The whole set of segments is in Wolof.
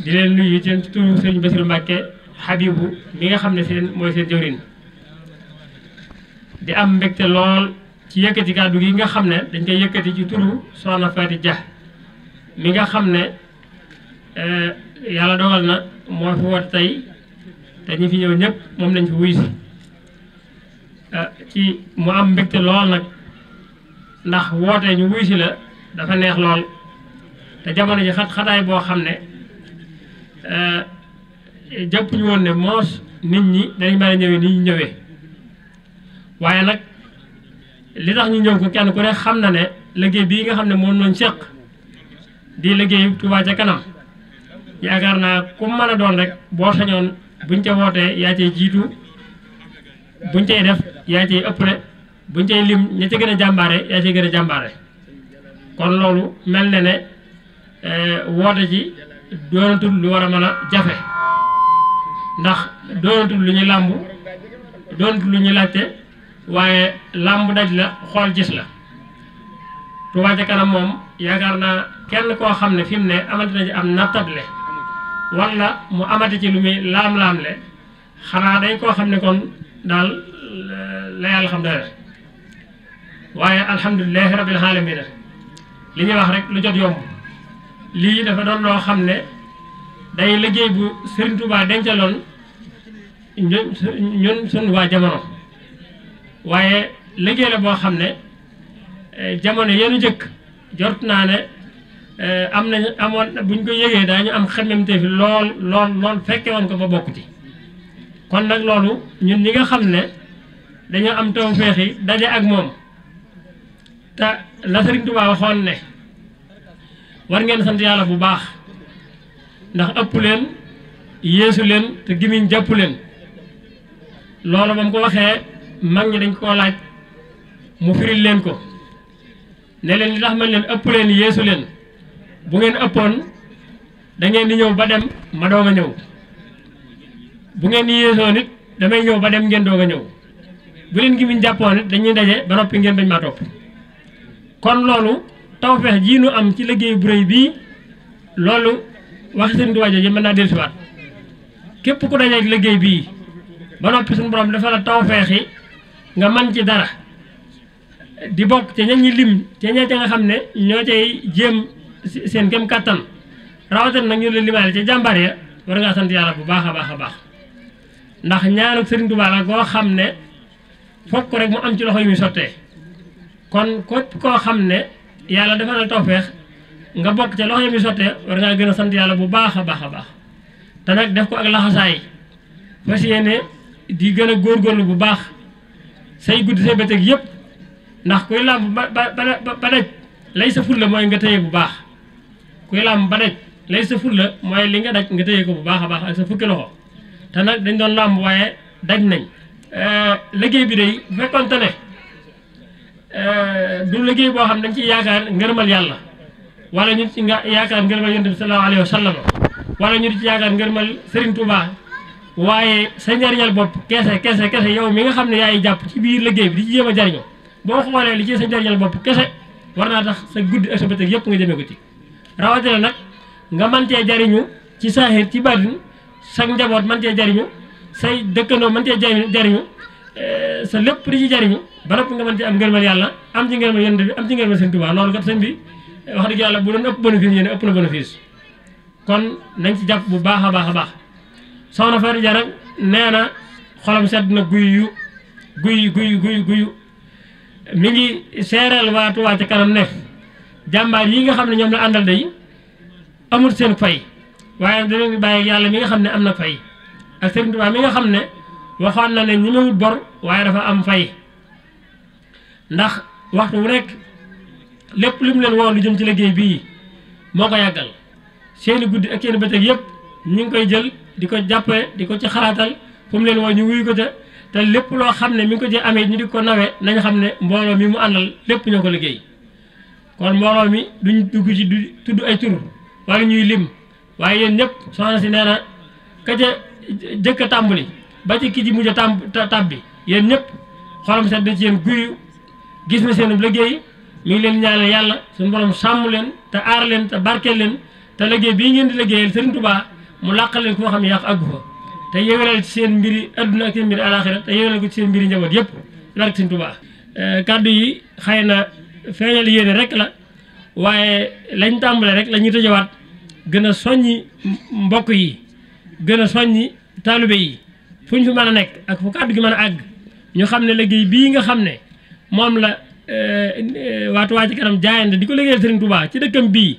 di leen nuyu ci turu sëriñ Bassirou Mbacke Habibou mi nga xam ne mooy seen jëwriñ di am mbégte lool ci yëkkati kàddu gi nga xam ne dañ koy yëkkati ci turu Soxna Faty Dia mi nga xam ne yàlla dogal na moo fi woote tey te ñi fi ñëw ñëpp moom lañ fi wuy si ci mu am mbégte lool nag ndax woote ñu wuy si la dafa neex lool te jamono ji xataay boo xam ne jàpp ñu woon ne moos nit ñi dañ mën a ñëwee ni ñu ñëwee waaye nag li tax ñu ñëw ko kenn ku ne xam na ne liggéey bii nga xam ne moom lañ seq di liggéey Touba ca kanam yaakaar naa ku mën a doon rek boo sañoon buñ ca wootee yaa cay jiitu buñ cay def yaa cay ëppale buñ cay lim ña ca gën a jàmbaare yaa cay gën a jàmbaare kon loolu mel na ne woote ci doonatul lu war a mën a jafe ndax doonatul lu ñuy làmb doonatul lu ñuy laajte waaye làmb daj la xool gis la Touba ca kanam moom yaakaar naa kenn koo xam ne fi mu ne amati na ci am nattable wala mu amati ci lu muy laam-laamle xanaa day koo xam ne kon daal la yàlla xam dara waaye alhamdulilahi rabbil alamina li ñuy wax rek lu jot yomb lii dafa doon loo xam ne day liggéey bu Serigne Touba dencaloon ñun suñu waa jamono waaye liggéey la boo xam ne jamono yenu jëkk jot naa ne amoon buñ ko yëgee daañu am xemmemte fi lool fekke woon ko ba bokk ci kon nag loolu ñun ñi nga xam ne dañoo am tawfeex yi daje ak moom te la Serigne Touba waxoon ne war ngeen sant yàlla bu baax ndax ëpp leen yeesu leen te gimiñ jàpp leen loolu ba mu ko waxee mag ñi dañ koo laaj mu firil leen ko ne leen li tax man leen ëpp leen yeesu leen bu ngeen ëppoon da ngeen di ñëw ba dem ma doog a ñëw bu ngeen di yeesoo nit damay ñëw ba dem ngeen doog a ñëw bu leen gimiñ jàppoon nit dañuy daje ba noppi ngeen bañ maa topp kon loolu tawfeex jii nu am ci liggéey bu rëy bii loolu wax seen duwaajo ji mën naa dellusiwaat képp ku dajeeg liggéey bii ba noppi suñu borom dafa la tawfeex yi nga man ci dara di bokk ca ña ñi lim ca ña ca nga xam ne ñoo cay jéem seen kem kàttan rawatina nag ñu la limaale ca jàmbaar ya war ngaa sant yàlla bu baax a baax a baax ndax ñaanu Serigne Touba la koo xam ne fokk rek mu am ci loxo yu muy sottee kon képp koo xam ne yàlla dafa na tawfeex nga bokk ca loxo yi muy sottee war ngaa gën a sant yàlla bu baax a baax a baax te nag def ko ak laxasaay fas yéene di gën a góorgóorlu bu baax say guddi say bëccëg yëpp ndax kuy làmb ba daj lay sa fulla mooy nga téye bu baax kuy làmb ba daj lay sa fulla mooy li nga daj nga téye ko bu baax a baax ak sa fukki loxo te nag dañ doon làmb waaye daj nañ liggéey bi day bu fekkoonte ne du liggéey boo xam dañ ci yaakaar ngërëmal yàlla wala ñu ci nga yaakaar ngërëmal yonent bi sallallahu alayhi wa sallam wala ñu di ci yaakaar ngërëmal Serigne Touba waaye sa njariñal bopp kese yow mi nga xam ne yaay jàpp ci biir liggéey bi di ci jéem a jariñoo boo xoolee li ci sa njariñal bopp kese war naa tax sa guddi ak sa bëccëg yëpp nga jëmee ko ci rawatina nag nga mën cee jariñu ci saaxir ci baatin sa njaboot mën cee jariñu say dëkkandoo mën cee jariñu sa lépp di ci jariñu ba noppi nga mën cee am ngërëmal yàlla am ci ngërëmal yonent bi am ci ngërëmal Sëñ Tuubaa loolu kat sëñ bi wax dëgg yàlla bu doon ëpp bénéfice yéen ëpp na bénéfice kon nañ ci jàpp bu baax a baax a baax Soxna Faty Dia nag nee na xolam sedd na guyu mi ngi seeral waa Touba ca kanam ne jàmbaar yi nga xam ne ñoom la àndal day amul seen fay waaye danañ bàyyi yàlla mi nga xam ne am na fay ak Serigne Touba mi nga xam ne waxoon na ne ñi mawut bor waaye dafa am fay ndax waxtu wu nekk lépp lu mu leen woo lu jëm ci liggéey bii moo ko yàggal seeni guddi ak seeni bëccëg yëpp ñu ngi koy jël di ko jàppale di ko ci xalaatal fu mu leen woo ñu wuyu ko te lépp loo xam ne mi ngi ko ci amee ñu di ko nawee nañ xam ne mbooloo mi mu àndal lépp ñoo ko liggéey kon mbooloo mi duñ dugg ci du tudd ay tur wala ñuy lim waaye yéen ñëpp soxna si nee na ka ca jëkk a tàmbali ba ci ki ci mujj a tàbbi yéen ñëpp xolam sedd ci yéen guyu gis na seen liggéey mi ngi leen ñaanal yàlla suñu borom sàmm leen te aar leen te barkeel leen te liggéey bii ngeen di liggéeyal Serigne Touba mu làqal leen koo xam ne yàq àggu fa te yéwénal ci seen mbiri adduna ak seen mbiri alaxira te yéwénal ko ci seen mbiri njaboot yëpp barke Serigne Touba. Kàddu yi xëy na feeñal yéene rek la waaye lañ tàmbale rek la ñuy tëjawaat gën a soññi mbokk yi gën a soññi taalibe yi fu ñu fi mën a nekk ak fu kàddu gi mën a àgg ñu xam ne liggéey bii nga xam ne moom la waa Touba Ca Kanam jaayante di ko liggéeyal Serigne Touba ci dëkkam bii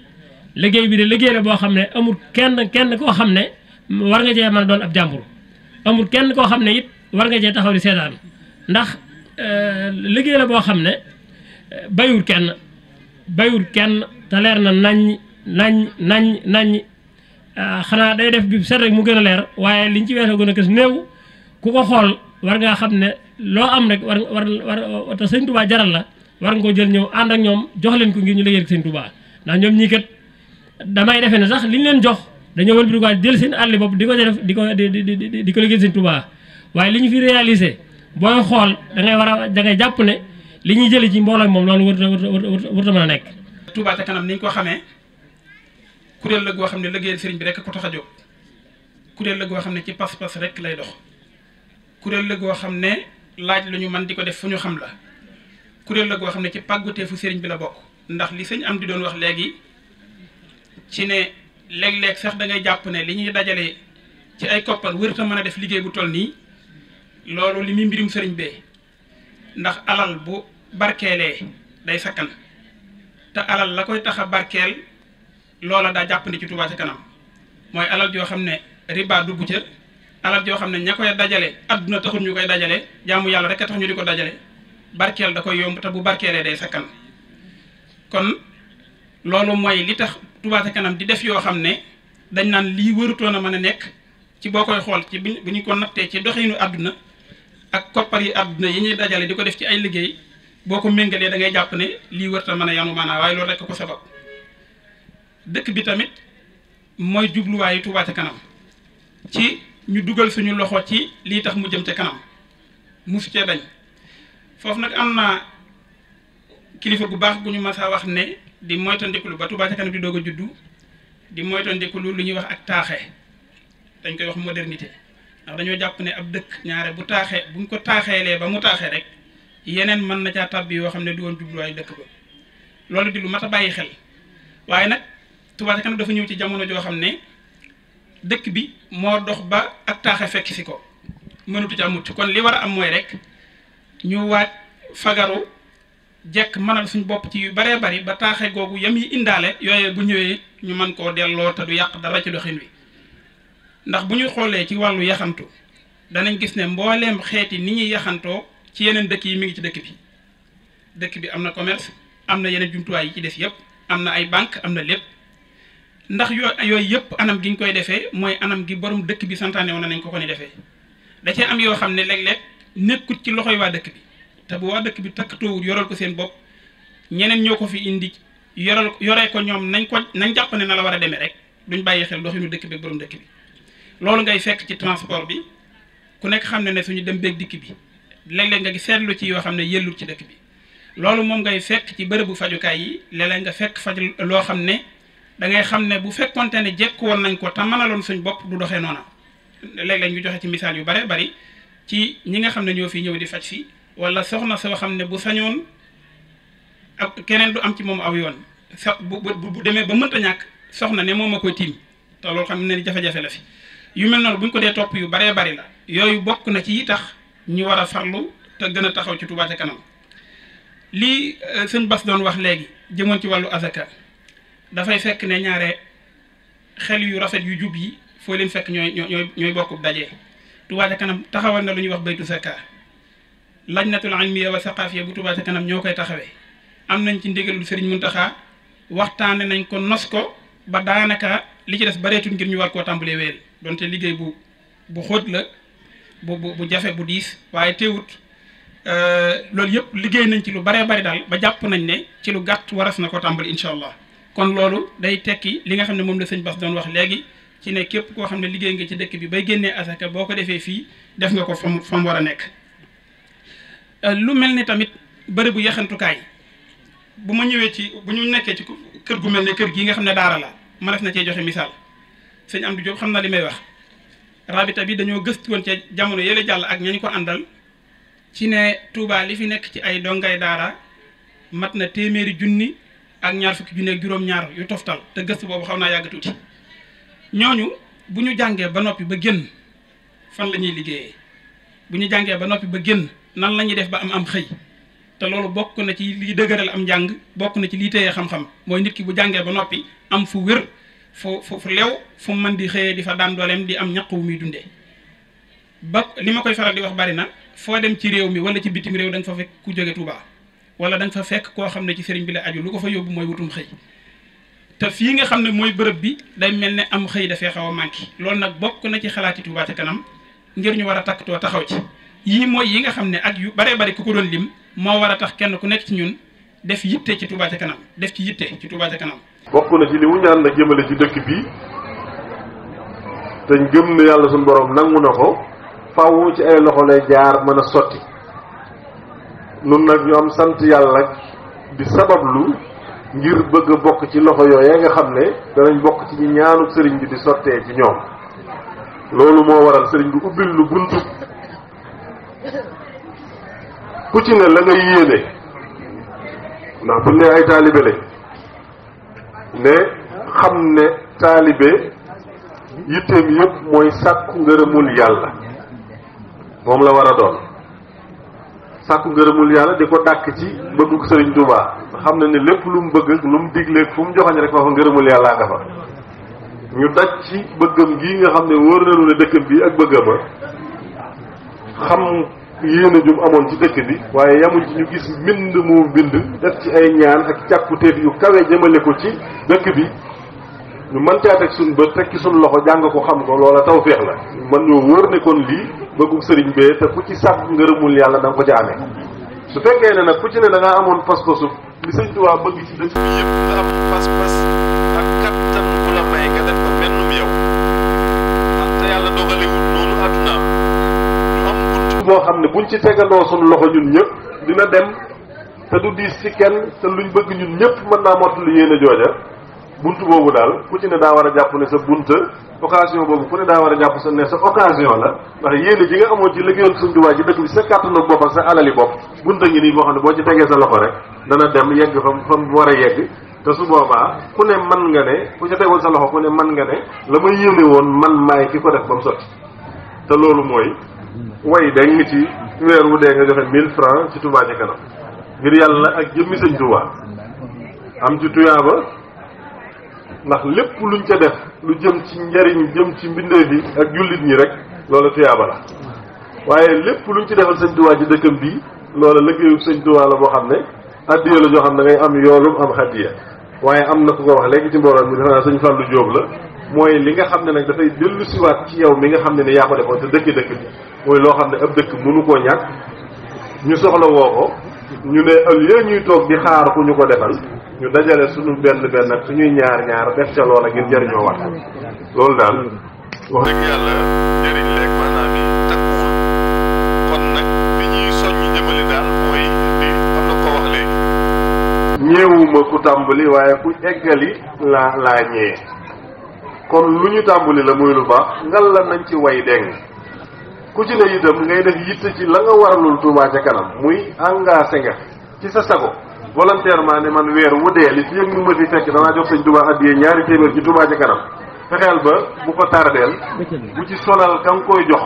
liggéey bi de liggéey la boo xam ne amul kenn koo xam ne war nga cee mën a doon ab jàmbur amul kenn koo xam ne it war nga cee taxaw di seetaan ndax liggéey la boo xam ne bayul kenn te leer na nañ xanaa day def bi set rek mu gën a leer waaye liñ ci weesoo gën a kës néew ku ko xool war ngaa xam ne loo am rek war te Sëñ Touba jaral la war nga ko jël ñëw ànd ak ñoom jox leen ko ngir ñu liggéeyal Sëñ Touba ndax ñoom ñii kat damay defee ne sax liñ leen jox dañoo wël bi ko jël seen àlli bopp di ko def di ko liggéeyal Sëñ Touba waaye li ñu fi réalisé booy xool da ngay jàpp ne li ñuy jëlee ci mbooloo moom loolu warut a mën a nekk. Touba Ca Kanam ni ñu ko xamee kuréel la goo xam ne liggéeyal sëriñ bi rek ko tax a jóg kuréel la goo xam ne ci pas-pas rek lay dox kuréel la goo xam ne laaj lu ñu man di ko def fu ñu xam la kuréel la goo xam ne ci pàgguteefu sëriñ bi la bokk ndax li sëñ am di doon wax léegi ci ne léeg-léeg sax da ngay jàpp ne li ñuy dajale ci ay koppar wërët a mën a def liggéey bu toll nii loolu li muy mbirum sëriñ bee ndax alal bu barkeelee day sakkan te alal la koy tax a barkeel loola daa jàppandi ci Touba Ca Kanam mooy alal joo xam ne riba dugg ca alal joo xam ne ña koy dajale adduna taxul ñu koy dajale jaamu yàlla rek a tax ñu di ko dajale barkeel da koy yomb te bu barkeelee day sakkan kon loolu mooy li tax Touba Ca Kanam di def yoo xam ne dañ naan lii wërutoon a mën a nekk ci boo koy xool ci bu ñu ko nattee ci doxinu àdduna ak koppar yi àdduna yi ñuy dajale di ko def ci ay liggéey boo ko méngalee da ngay jàpp ne lii wërta mën a yanu maanaa waaye loolu rek ko sabab dëkk bi tamit mooy jubluwaayu Touba Ca Kanam ci ñu dugal suñu loxo ci lii tax mu jëm ca kanam musu cee dañ foofu nag am na kilifa gu baax gu ñu mas a wax ne di moytandikulu ba Touba Ca Kanam di doog a juddu di moytandikulu lu ñuy wax ak taaxe dañ koy wax modernité ndax dañoo jàpp ne ab dëkk ñaare bu taaxee buñ ko taaxeelee ba mu taaxee rek yeneen mën na caa tàbbi yoo xam ne du woon jubluwaayu dëkk ba loolu di lu mat a bàyyi xel waaye nag Touba Ca Kanam dafa ñëw ci jamono joo xam ne dëkk bi moo dox ba ak taaxe fekk si ko mënutu ca mucc kon li war a am mooy rek ñu waaj fagaru jekk mënal suñ bopp ci yu baree bari ba taaxe googu yam yi indaale yooye bu ñëwee ñu mën koo delloo te du yàq dara ci doxin wi ndax bu ñu xoolee ci wàllu yaxantu danañ gis ne mbooleem xeeti ni ñuy yaxantoo ci yeneen dëkk yi mi ngi ci dëkk bi am na commerce am na yeneen jumtuwaay yi ci des yëpp am na ay banque am na lépp ndax yooyu yëpp anam gi ñu koy defee mooy anam gi borom dëkk bi santaane woon nañ ko ni defee da cee am yoo xam ne léeg-léeg nekkut ci loxoy waa dëkk bi te bu waa dëkk bi takkatoowul yoral ko seen bopp ñeneen ñoo ko fi indi yoree ko ñoom nañ jàpp ne na la war a demee rek duñ bàyyi xel doxinu dëkk bi ak borom dëkk bi loolu ngay fekk ci transport bi ku nekk xam ne suñu dem beeg dikk bi léeg-léeg nga gis seetlu ci yoo xam ne yellul ci dëkk bi loolu moom ngay fekk ci bërëbu fajukaay yi léeg-léeg nga fekk faj loo xam ne da ngay xam ne bu fekkonte ne jekk woon nañ ko te mënaloon suñ bopp du doxee noona léeg-léeg ñu joxe ci misaal yu bare bari ci ñi nga xam ne ñoo fi ñëw di faj fi wala soxna soo xam ne bu sañoon ak keneen du am ci moom aw yoon bu demee ba mënta ñàkk soxna ne moom a koy tiim te loolu xam ne ni jafe-jafe la fi yu mel noonu bu ñu ko dee topp yu baree bari la yooyu bokk na ci yi tax ñu war a farlu te gën a taxaw ci Touba Ca Kanam lii sëñ Bass doon wax léegi jëmoon ci wàllu azaka dafay fekk ne ñaare xel yu rafet yu jub yi foo leen fekk ñooy bokk daje Touba Ca Kanam taxawal na lu ñuy wax baytu zaka lajnatul ilmiya wa saqafiya bu Touba Ca Kanam ñoo koy taxawee am nañ ci ndigalul Serigne Mountakha waxtaane nañ ko nos ko ba daanaka li ci des bareetul ngir ñu war koo tàmbalee wéeri donte liggéey bu xóot la bu jafe bu diis waaye teewut loolu yëpp liggéey nañ ci lu baree bari daal ba jàpp nañ ne ci lu gàtt waras na ko tàmbali incha allah kon loolu day tekki li nga xam ne moom la sëñ Bass doon wax léegi ci ne képp koo xam ne liggéey nga ci dëkk bi bay génnee asaka boo ko defee fii def nga ko fa mu war a nekk. lu mel ni tamit bërëbu yaxantukaay bu ma ñëwee bu ñu nekkee ci kër gu mel ne kër gii nga xam ne daara la ma def na cee joxe misaal sëñ Amdi Diop xam na li may wax rabita bi dañoo gëstu woon ca jamono yële jàll ak ñañ ko àndal ci ne Touba li fi nekk ci ay dongay daara mat na téeméeri junni ak ñaar fukki junni ak juróom-ñaar yu toftal te gëstu boobu xaw naa yàgg tuuti ñooñu bu ñu jàngee ba noppi ba génn fan la ñuy liggéeyee bu ñu jàngee ba noppi ba génn nan la ñuy def ba am xëy te loolu bokk na ci liy dëgëral am njàng bokk na ci liy téye xam-xam mooy nit ki bu jàngee ba noppi am fu wér fu lew fu mën di xëyee di fa daan dooleem di am ñaq wu muy dundee ba li ma koy faral di wax bari na foo dem ci réew mi wala ci bitim réew da nga fa fekk ku jóge Touba wala da nga fa fekk koo xam ne ci sëriñ bi la aju lu ko fa yóbbu mooy wutum xëy te fii nga xam ne mooy bërëb bi day mel ne am xëy dafee xaw a manqué loolu nag bokk na ci xalaati Touba ca kanam ngir ñu war a takkatoo taxaw ci yii mooy yi nga xam ne ak yu baree bari ku ko doon lim moo war a tax kenn ku nekk ci ñun def yitte ci Touba ca kanam def ci yitte ci Touba ca kanam. bokk na ci li mu ñaan nag jëmale ci dëkk bi te gëm ne yàlla suñu borom nangu na ko faaw ci ay loxo lay jaar mën a sotti nun nag ñu am sant yàlla di sabablu ngir bëgg a bokk ci loxo yooyee nga xam ne danañ bokk ci ñi ñaanu sëriñ bi di sottee ci ñoom loolu moo waral sëriñ bi ubbil lu buntu ku ci ne la nga yéene ndax buñ ne ay taalibe lañ ne xam ne taalibe yitteem yëpp mooy sàkku ngërëmul yàlla moom la war a doon sàkku ngërëmul yàlla di ko dàkk ci bëggug sëriñ Touba xam na ne lépp lu mu bëgg ak lu mu digleeg fu mu joxañ rek foofa ngërëmul yàllaa nga fa ñu daj ci bëggam gi nga xam ne wóor nañu ne dëkkam bi ak bëggama xam yéene jum amoon ci dëkk bi waaye yamuñ ci ñu gis mbind mu bind def ci ay ñaan ak càkkutéef yu kawe jëmale ko ci dëkk bi ñu mën caa teg suñ bët teg ci suñ loxo jàng ko xam ko loola tawféex la man ñoo wóor ne kon lii bëggug sëriñ bee te ku ci sàkk ngërëmul yàlla da nga ko ca amee su fekkee ne nag ku ci ne da ngaa amoon pas-pasu li sëñ Tuubaa bëgg ci dëkk bi yëpp nga am pas-pas ak kattan bu la may nga def ko mennum yow te yàlla dogalewul noonu àdduna ñu am bunt boo xam ne buñ ci tegandoo suñ loxo ñun ñëpp dina dem te du diis ci kenn te luñ bëgg ñun ñëpp mën naa mottali yéen a jooja bunt boobu daal ku ci ne daa war a jàpp ne sa bunta occasion boobu ku ne daa war a jàpp ne sa occasion la ndax yéene ji nga amoon ci liggéeyal Sëñ Tuubaa ci dëkk bi sa kàttanu bopp ak sa alali bopp bunta ngi nii boo xam ne boo ci tegee sa loxo rek dana dem yegg fa mu war a yegg te su boobaa ku ne man nga ne ku ca tegoon sa loxo ku ne man nga ne la ma yéene woon man maay ki ko def ba mu sotti te loolu mooy way dañ ngi ci weer wu dee nga joxe 1000 francs ci Touba Ca Kanam ngir yàlla ak jëmmi Sëñ Tuubaa am ci tuyaaba ndax lépp luñ ca def lu jëm ci njariñ jëm ci mbindeef yi ak jullit ñi rek loola tuyaaba la waaye lépp luñ ci defal Sëñ Tuubaa ci dëkkam bii loola liggéeyu Sëñ Tuubaa la boo xam ne addiya la joo xam ne ngay am yoolum am xaddiya waaye am na ku ko wax léegi ci mbooloo mi defe naa Sëñ Fallu Jóob la mooy li nga xam ne nag dafay dellu siwaat ci yow mi nga xam ne yaa ko defoon te dëkk bi mooy loo xam ne ab dëkk mënu koo ñàkk ñu soxla woo ko ñu ne au lieu ñuy toog di xaar ku ñu ko defal ñu dajale suñu benn ak suñuy ñaar def ca loola ngir jëriñoo war loolu daal wax dëgg yàlla njëriñ leeg maanaam yi takkuwul kon nag bi ñuy soññ jëmale daal mooy di am na ko wax léegi ñeewuma ku tàmbali waaye ku eggali laa ñee kon lu ñu tàmbali la muy lu baax ngal la nañ ci way deng ku ci ne itam ngay def yitte ci la nga waralul Touba Ca Kanam muy engagé nga ci sa sago volontairement ne man weer wu dee li fi yëg mu ma fi fekk danaa jox Sëñ Touba addiyee 2 téeméer ci Touba Ca Kanam fexeel ba bu ko tardeel bu ci sonal ka nga koy jox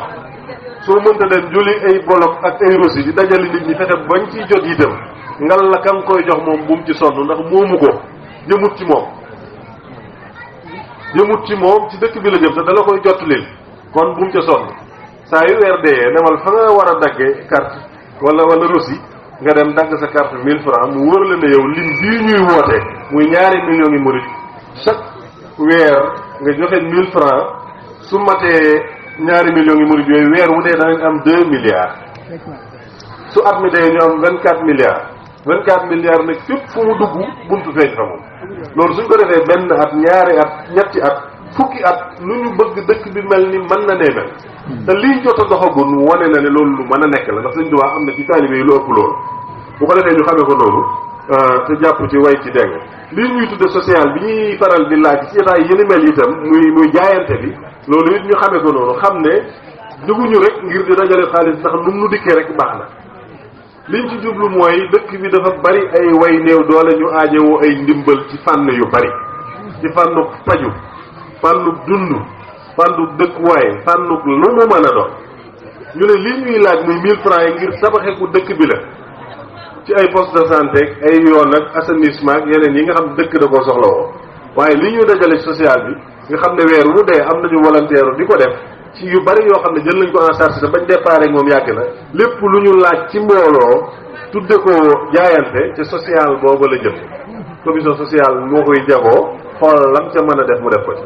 soo mënta dem joli ay bolok ak ay rosi di dajali nit ñi fexe bañ ciy jot itam ngal la ka nga koy jox moom bu mu ci sonn ndax moomu ko jëmut ci moom ci dëkk bi la jëm te dala koy jottali kon bu mu ca sonn saa yu weer dee demal fa nga war a daggee carte wala rosi nga dem dagg sa carte 1000 francs mu wóor la ne yow lim bii ñuy woote muy 2 millions yi murid chaque weer nga joxe 1000 francs su matee 2 millions yi murid yooyu weer wu dee danañ am 2 milliards su at mi dee ñu am 24 milliards 24 milliards nag fépp fu mu dugg buntu feeñ fa moom loolu suñ ko defee benn at 2 at 3 at fukki at lu ñu bëgg dëkk bi mel ni mën na nee mel te liy jot a doxagun wane na ne loolu lu mën a nekk la ndax Sëñ Tuubaa am na ci taalibe yi lu ëpp loolu bu ko defee ñu xamee ko noonu te jàpp ci way ci dégg lii ñuy tudde social bi ñuy faral di laaj ci état yi mel itam muy jaayante bi loolu it ñu xamee ko noonu xam ne jóguñu rek ngir di dajale xaalis ndax nu mu dikkee rek baax na liñ ci jublu mooy dëkk bi dafa bari ay way néew doole ñu aajowoo ay ndimbal ci fànn yu bari ci fànnu paju fànnu dund fànnu dëkkuwaay fànnu lu mu mën a doon ñu ne li ñuy laaj muy 1000 francs yi ngir tabaxee ku dëkk bi la ci ay poste de santé ak ay yoon ak assainissement ak yeneen yi nga xam dëkk da koo soxla woo waaye li ñuy dajale social bi nga xam ne weer wu dee am nañu volontaire di ko def ci yu bari yoo xam ne jël nañ ko en charge te bañ départ ak moom yàgg na lépp lu ñu laaj ci mbooloo tudde ko jaayante te social boobu la jëm commission sociale moo koy jagoo xool lam ca mën a def mu def ko ci